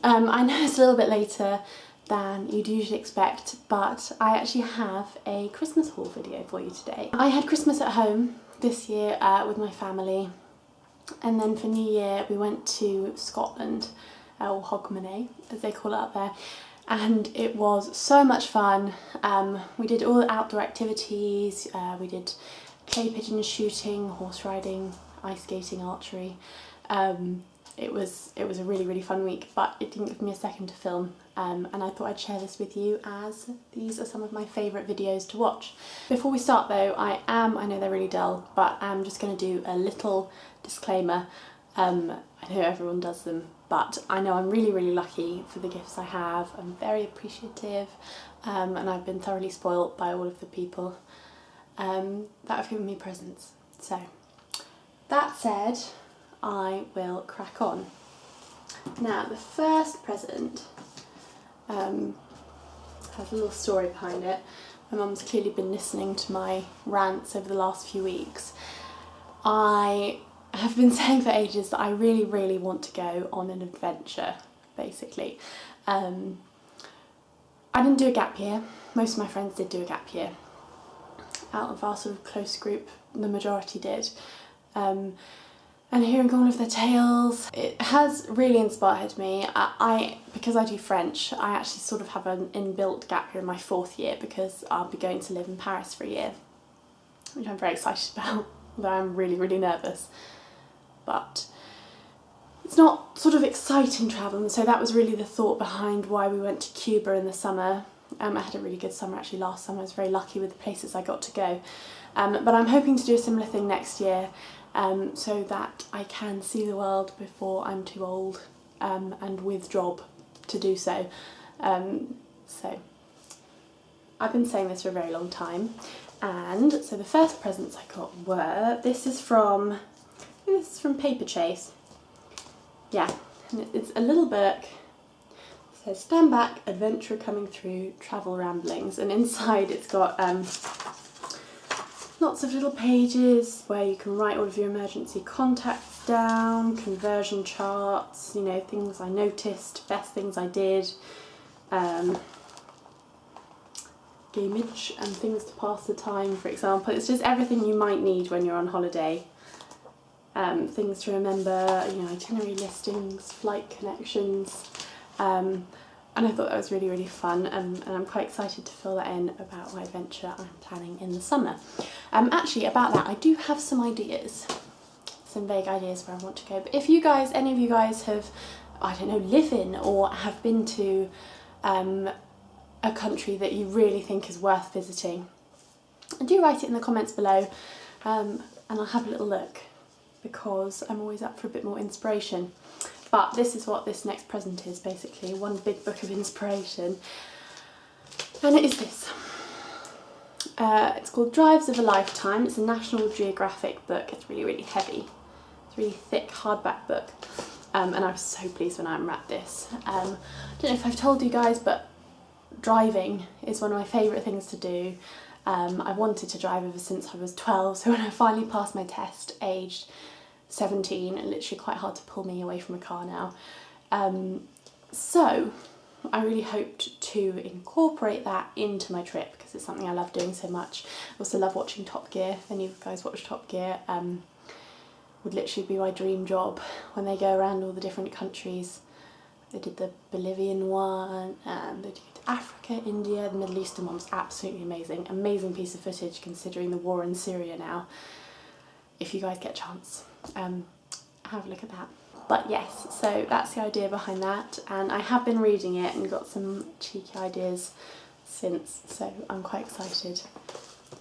I know it's a little bit later than you'd usually expect, but I actually have a Christmas haul video for you today. I had Christmas at home this year with my family, and then for New Year we went to Scotland, or Hogmanay as they call it up there, and it was so much fun. We did all the outdoor activities, we did clay pigeon shooting, horse riding, ice skating, archery. It was a really fun week, but it didn't give me a second to film, and I thought I'd share this with you as these are some of my favourite videos to watch. Before we start though, I know they're really dull, but I'm just going to do a little disclaimer. I know everyone does them, but I know I'm really lucky for the gifts I have. I'm very appreciative, and I've been thoroughly spoilt by all of the people that have given me presents. So that said, I will crack on. Now, the first present has a little story behind it. My mum's clearly been listening to my rants over the last few weeks. I have been saying for ages that I really want to go on an adventure, basically. I didn't do a gap year. Most of my friends did do a gap year. Out of our sort of close group, the majority did. And hearing all of their tales, it has really inspired me. Because I do French, I actually sort of have an inbuilt gap year in my 4th year because I'll be going to live in Paris for a year, which I'm very excited about, although I'm really nervous. But it's not sort of exciting travel, and so that was really the thought behind why we went to Cuba in the summer. I had a really good summer actually last summer. I was very lucky with the places I got to go. But I'm hoping to do a similar thing next year, so that I can see the world before I'm too old and with job to do so. So I've been saying this for a very long time, and so the first presents I got were, this is from Paper Chase. Yeah, and it's a little book. It says, "Stand back, adventure coming through, travel ramblings," and inside it's got lots of little pages where you can write all of your emergency contacts down, conversion charts, you know, things I noticed, best things I did, gamage and things to pass the time, for example. It's just everything you might need when you're on holiday. Things to remember, you know, itinerary listings, flight connections, and I thought that was really fun, and I'm quite excited to fill that in about my adventure I'm planning in the summer. Actually, about that, I do have some ideas, some vague ideas where I want to go, but if you guys, any of you guys have, I don't know, live in or have been to a country that you really think is worth visiting, do write it in the comments below, and I'll have a little look, because I'm always up for a bit more inspiration. But this is what this next present is, basically, one big book of inspiration, and it is this. It's called Drives of a Lifetime. It's a National Geographic book. It's really heavy. It's a really thick hardback book, and I was so pleased when I unwrapped this. I don't know if I've told you guys, but driving is one of my favourite things to do. I wanted to drive ever since I was 12, so when I finally passed my test, aged 17, and literally quite hard to pull me away from a car now. So I really hoped to incorporate that into my trip, because it's something I love doing so much. I also love watching Top Gear. If any of you guys watch Top Gear, would literally be my dream job when they go around all the different countries. They did the Bolivian one, and they did Africa, India, the Middle Eastern one was absolutely amazing. Amazing piece of footage considering the war in Syria now. If you guys get a chance, have a look at that. But yes, so that's the idea behind that, and I have been reading it and got some cheeky ideas since, so I'm quite excited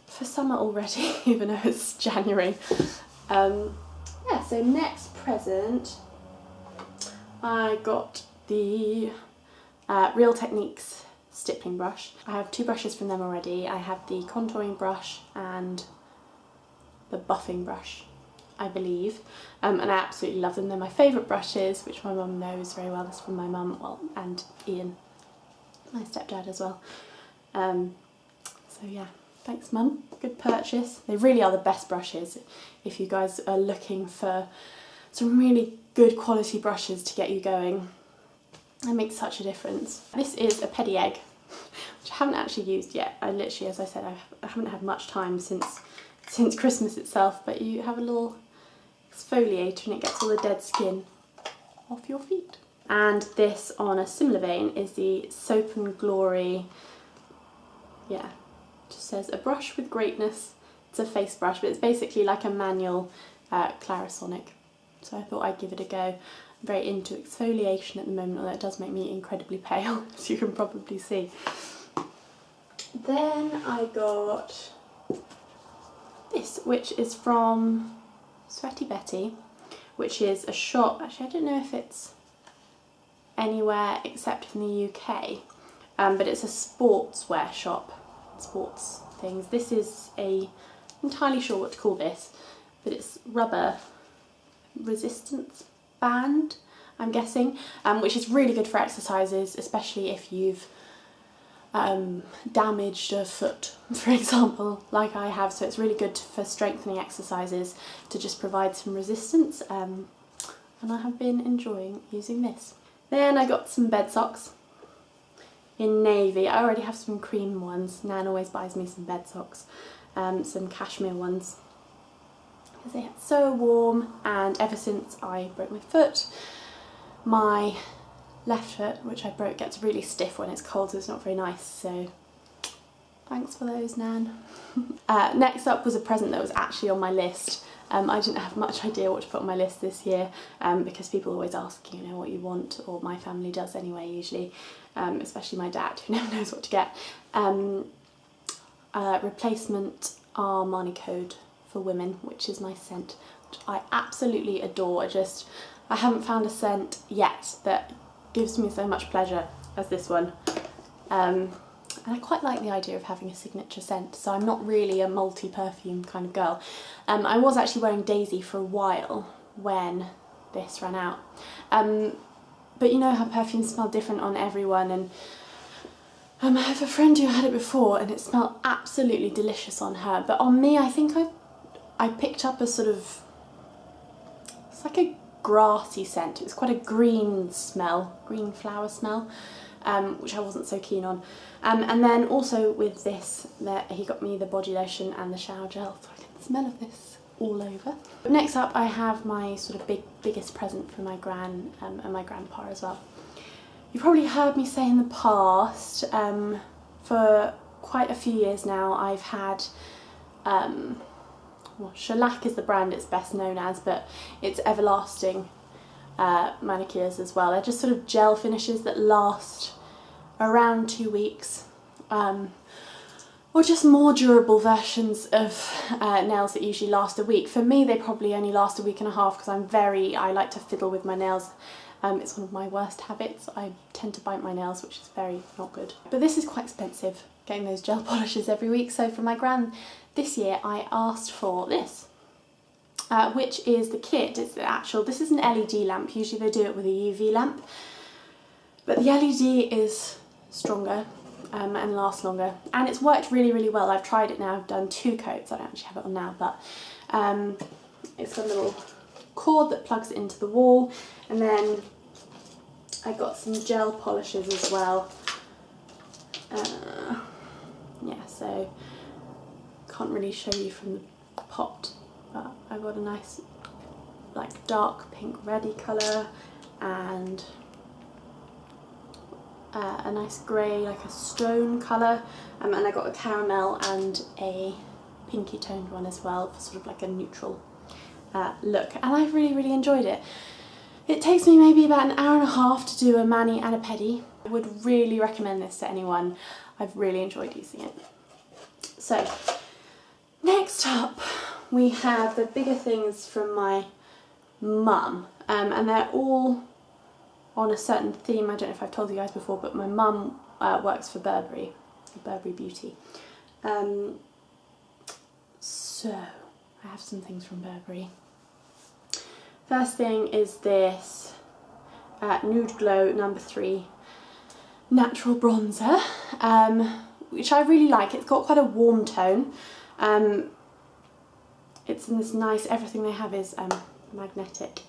for summer already, even though it's January. Yeah, so next present, I got the Real Techniques stippling brush. I have 2 brushes from them already. I have the contouring brush and the buffing brush, I believe, and I absolutely love them. They're my favourite brushes, which my mum knows very well. This is from my mum, well, and Ian, my stepdad as well. So yeah, thanks mum, good purchase. They really are the best brushes if you guys are looking for some really good quality brushes to get you going. It makes such a difference. This is a pedi egg, which I haven't actually used yet. I literally, as I said, I haven't had much time since Christmas itself, but you have a little exfoliator and it gets all the dead skin off your feet. And this, on a similar vein, is the Soap and Glory, yeah, just says a brush with greatness. It's a face brush, but it's basically like a manual Clarisonic. So I thought I'd give it a go. I'm very into exfoliation at the moment, although it does make me incredibly pale, as you can probably see. Then I got this, which is from Sweaty Betty, which is a shop. Actually, I don't know if it's anywhere except in the UK, but it's a sportswear shop, sports things. This is I'm entirely sure what to call this, but it's rubber resistance band, I'm guessing, which is really good for exercises, especially if you've damaged a foot, for example, like I have. So it's really good for strengthening exercises to just provide some resistance, and I have been enjoying using this. Then I got some bed socks in navy. I already have some cream ones. Nan always buys me some bed socks, some cashmere ones, because they get so warm, and ever since I broke my foot, my left foot, which I broke, gets really stiff when it's cold, so it's not very nice, so thanks for those, Nan. Next up was a present that was actually on my list. I didn't have much idea what to put on my list this year, because people always ask, you know, what you want, or my family does anyway, usually, especially my dad, who never knows what to get. Replacement Armani Code for Women, which is my scent, which I absolutely adore. I haven't found a scent yet that gives me so much pleasure as this one. And I quite like the idea of having a signature scent, so I'm not really a multi-perfume kind of girl. I was actually wearing Daisy for a while when this ran out. But you know how perfumes smell different on everyone, and I have a friend who had it before and it smelled absolutely delicious on her, but on me I think I picked up a sort of, it's like a grassy scent. It was quite a green smell, green flower smell, which I wasn't so keen on. And then also with this, he got me the body lotion and the shower gel, so I can smell of this all over. Next up, I have my sort of biggest present for my gran and my grandpa as well. You've probably heard me say in the past, for quite a few years now, I've had, well, Shellac is the brand it's best known as, but it's Everlasting manicures as well. They're just sort of gel finishes that last around 2 weeks, or just more durable versions of nails that usually last a week. For me, they probably only last a week and a half, because I like to fiddle with my nails. It's one of my worst habits. I tend to bite my nails, which is very not good. But this is quite expensive, getting those gel polishes every week. So for my gran this year, I asked for this, which is the kit. It's the actual, this is an LED lamp. Usually they do it with a UV lamp, but the LED is stronger and lasts longer, and it's worked really, really well. I've tried it now, I've done 2 coats. I don't actually have it on now, but it's got a little cord that plugs it into the wall, and then I got some gel polishes as well. Yeah, so can't really show you from the pot, but I got a nice like dark pink reddy colour, and a nice grey, like a stone colour, and I got a caramel and a pinky toned one as well, for sort of like a neutral look, and I've really, really enjoyed it. It takes me maybe about an hour and a half to do a mani and a pedi. I would really recommend this to anyone. I've really enjoyed using it. So next up we have the bigger things from my mum, and they're all on a certain theme. I don't know if I've told you guys before, but my mum works for Burberry Beauty. So I have some things from Burberry. First thing is this Nude Glow No. 3 Natural Bronzer, which I really like. It's got quite a warm tone. It's in this nice, everything they have is magnetic.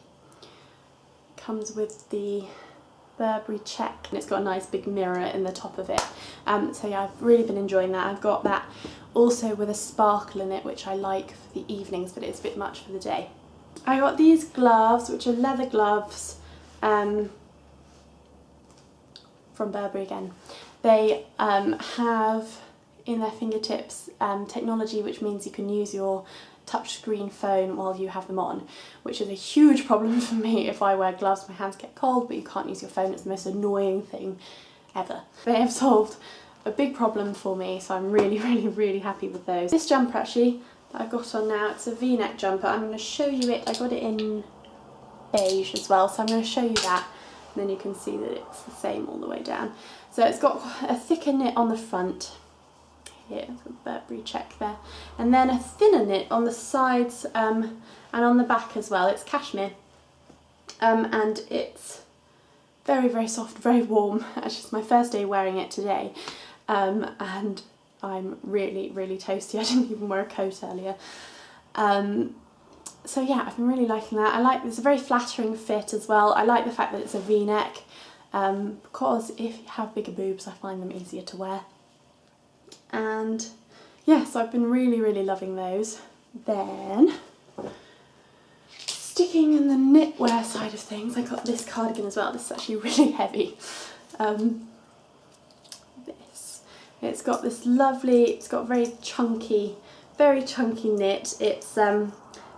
Comes with the Burberry check, and it's got a nice big mirror in the top of it. So yeah, I've really been enjoying that. I've got that also with a sparkle in it, which I like for the evenings, but it's a bit much for the day. I got these gloves, which are leather gloves, from Burberry again. They have in their fingertips technology which means you can use your touchscreen phone while you have them on, which is a huge problem for me. If I wear gloves, my hands get cold, but you can't use your phone. It's the most annoying thing ever. They have solved a big problem for me, so I'm really, really, really happy with those. This jumper actually that I've got on now, it's a V-neck jumper. I'm going to show you it. I got it in beige as well, so I'm going to show you that, and then you can see that it's the same all the way down. So it's got a thicker knit on the front. Here, Burberry check there, and then a thinner knit on the sides and on the back as well. It's cashmere, and it's very, very soft, very warm. Actually, it's my first day wearing it today, and I'm really, really toasty. I didn't even wear a coat earlier. So yeah, I've been really liking that. I like, it's a very flattering fit as well. I like the fact that it's a V-neck, because if you have bigger boobs, I find them easier to wear. And yes, I've been really, really loving those. Then, sticking in the knitwear side of things, I got this cardigan as well. This is actually really heavy. It's got this lovely, it's got very chunky knit. It's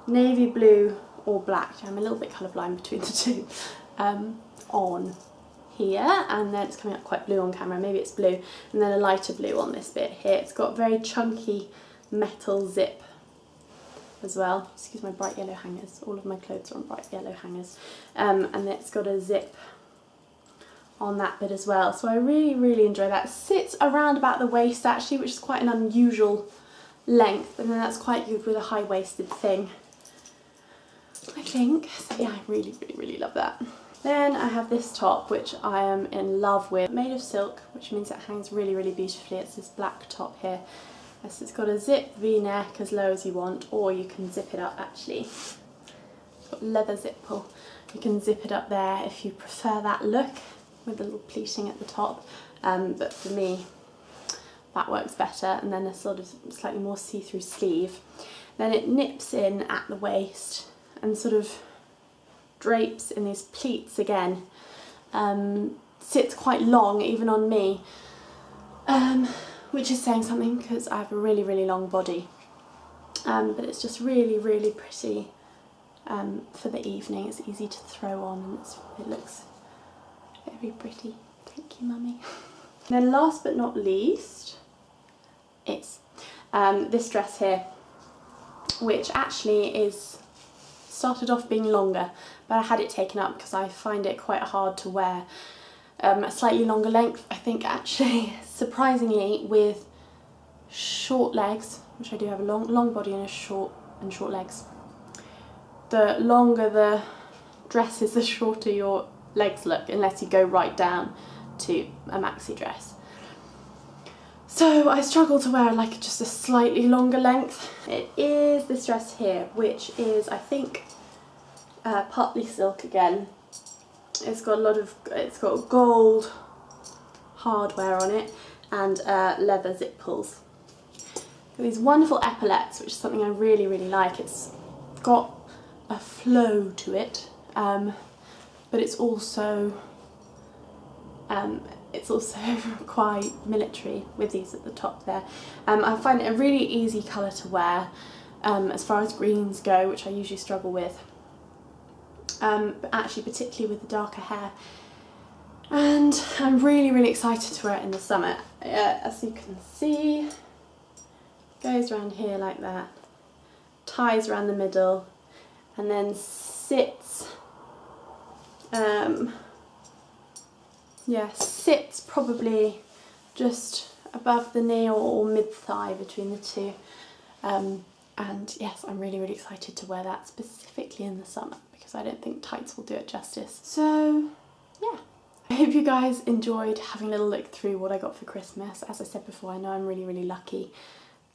navy blue or black. I'm a little bit colourblind between the two. On here, and then it's coming up quite blue on camera, maybe it's blue, and then a lighter blue on this bit here. It's got very chunky metal zip as well. Excuse my bright yellow hangers, all of my clothes are on bright yellow hangers, and it's got a zip on that bit as well, so I really, really enjoy that. It sits around about the waist actually, which is quite an unusual length, and then that's quite good with a high-waisted thing, I think. So yeah, I really, really, really love that. Then I have this top, which I am in love with, made of silk, which means it hangs really, really beautifully. It's this black top here. Yes, it's got a zip V-neck as low as you want, or you can zip it up actually. It's got leather zip pull. You can zip it up there if you prefer that look, with a little pleating at the top. But for me, that works better. And then a sort of slightly more see-through sleeve. Then it nips in at the waist and sort of drapes in these pleats again. Sits quite long even on me, which is saying something because I have a really, really long body, but it's just really, really pretty for the evening. It's easy to throw on, and it looks very pretty. Thank you, Mummy. Then last but not least, it's this dress here, which actually is started off being longer, but I had it taken up because I find it quite hard to wear a slightly longer length. I think actually, surprisingly, with short legs, which I do have a long body and short legs, the longer the dress is, the shorter your legs look, unless you go right down to a maxi dress. So I struggle to wear like just a slightly longer length. It is this dress here, which is, I think, partly silk again. It's got gold hardware on it, and leather zip pulls. These wonderful epaulettes, which is something I really, really like. It's got a flow to it, but it's also quite military with these at the top there. I find it a really easy colour to wear, as far as greens go, which I usually struggle with, but actually particularly with the darker hair. And I'm really, really excited to wear it in the summer. As you can see, goes around here like that, ties around the middle, and then sits sits probably just above the knee or mid-thigh, between the two. And yes, I'm really, really excited to wear that specifically in the summer, because I don't think tights will do it justice. So yeah, I hope you guys enjoyed having a little look through what I got for Christmas. As I said before, I know I'm really, really lucky,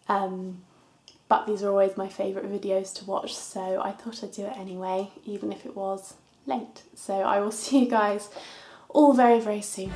but these are always my favourite videos to watch, so I thought I'd do it anyway, even if it was late. So I will see you guys all very, very soon.